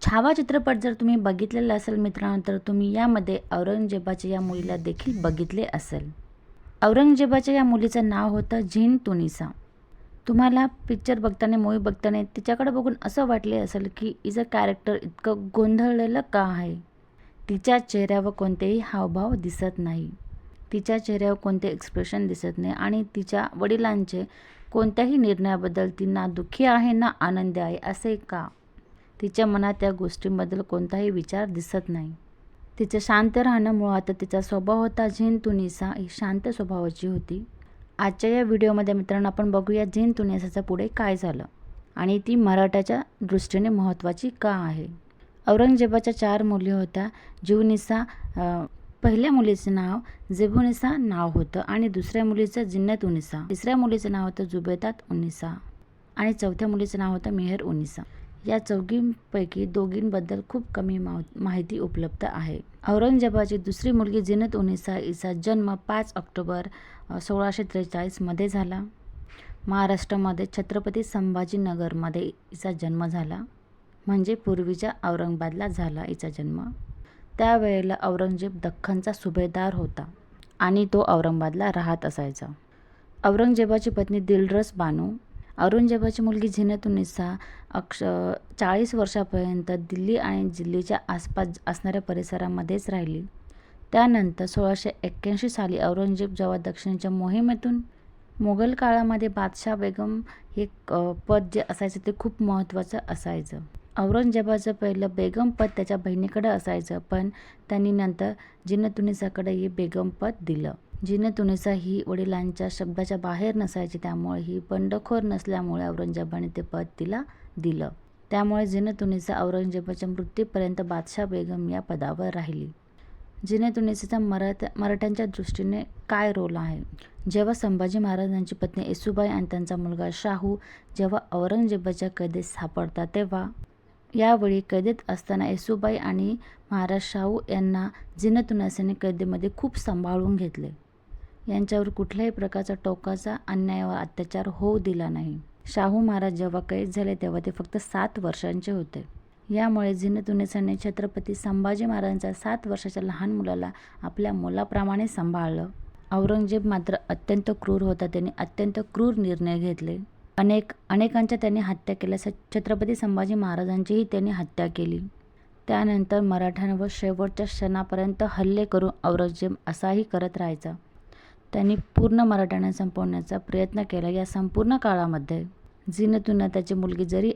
छावा चित्रपट जर तुम्ही बघितलेला असेल मित्रांनो, तर तुम्ही यामध्ये औरंगजेबाच्या या मुलीला देखील बघितले असेल. औरंगजेबाच्या या मुलीचं नाव होतं झीन तुनिसा. तुम्हाला पिक्चर बघताना, मूवी बघताना तिच्याकडे बघून असं वाटले असेल की हिचं कॅरेक्टर इतकं गोंधळलेलं का आहे. तिच्या चेहऱ्यावर कोणतेही हावभाव दिसत नाही. तिच्या चेहऱ्यावर कोणते एक्सप्रेशन दिसत नाही आणि तिच्या वडिलांचे कोणत्याही निर्णयाबद्दल ती ना दुःखी आहे ना आनंदी आहे. असे का? तिच्या मनात या गोष्टींबद्दल कोणताही विचार दिसत नाही. तिचं शांत राहणं मुळात तिचा स्वभाव होता. झीन तुनिसा ही शांत स्वभावाची होती. आजच्या या व्हिडिओमध्ये मित्रांनो आपण बघूया झीन तुनिसाचं पुढे काय झालं आणि ती मराठाच्या दृष्टीने महत्त्वाची का आहे. औरंगजेबाच्या 4 मुली होत्या. जीवनिसा, पहिल्या मुलीचं नाव जेबुनिसा नाव होतं आणि दुसऱ्या मुलीचं जिन्नत उनिसा, तिसऱ्या मुलीचं नाव होतं जुबैदात उनिसा आणि चौथ्या मुलीचं नाव होतं मेहर उनिसा. या चौघींपैकी दोघींबद्दल खूप कमी माहिती उपलब्ध आहे. औरंगजेबाची दुसरी मुलगी जिन्नत उनिसा हिचा जन्म 5 ऑक्टोबर 1643 मध्ये झाला. महाराष्ट्रामध्ये छत्रपती संभाजीनगरमध्ये हिचा जन्म झाला, म्हणजे पूर्वीच्या औरंगाबादला झाला हिचा जन्म. त्यावेळेला औरंगजेब दख्खनचा सुभेदार होता आणि तो औरंगाबादला राहत असायचा. औरंगजेबाची पत्नी दिलरस बानो. औरंगजेबाची मुलगी झीनत उनिसा 40 वर्षापर्यंत दिल्ली आणि दिल्लीच्या आसपास असणाऱ्या परिसरामध्येच राहिली. त्यानंतर 1681 साली औरंगजेब जेव्हा दक्षिणेच्या मोहिमेतून, मोगल काळामध्ये बादशाह बेगम हे पद जे असायचं ते खूप महत्त्वाचं असायचं. औरंगजेबाचं पहिलं बेगम पद त्याच्या बहिणीकडे असायचं, पण त्यांनी नंतर झीनत उनिसाकडे हे बेगम पद दिलं. झीनत उनिसा ही वडिलांच्या शब्दाच्या बाहेर नसायची, त्यामुळे ही बंडखोर नसल्यामुळे औरंगजेबाने ते पद तिला दिलं. त्यामुळे झीनत उनिसा औरंगजेबाच्या मृत्यूपर्यंत बादशाह बेगम या पदावर राहिली. झीनत उनिसाचा मराठ्यांच्या दृष्टीने काय रोल आहे. जेव्हा संभाजी महाराजांची पत्नी येसूबाई आणि त्यांचा मुलगा शाहू जेव्हा औरंगजेबाच्या कैदेत सापडतात, तेव्हा यावेळी कैदेत असताना येसूबाई आणि महाराज शाहू यांना झीनत उनिसाने कैदेमध्ये खूप सांभाळून घेतले. यांच्यावर कुठल्याही प्रकारचा टोकाचा अन्याय व अत्याचार होऊ दिला नाही. शाहू महाराज जेव्हा कैद झाले तेव्हा ते फक्त 7 वर्षांचे होते. यामुळे झीनत उनिसाने छत्रपती संभाजी महाराजांच्या 7 वर्षाच्या लहान मुलाला आपल्या मुलाप्रमाणे सांभाळलं. औरंगजेब मात्र अत्यंत क्रूर होता. त्याने अत्यंत क्रूर निर्णय घेतले. अनेकांच्या त्यांनी हत्या केल्या. छत्रपती संभाजी महाराजांचीही त्यांनी हत्या केली. त्यानंतर मराठ्यांवर शेवटच्या क्षणापर्यंत हल्ले करून औरंगजेब असाही करत राहायचा. त्यांनी पूर्ण मराठ्यांना संपवण्याचा प्रयत्न केला. या संपूर्ण काळामध्ये झीनत उनिसा त्याची मुलगी जरी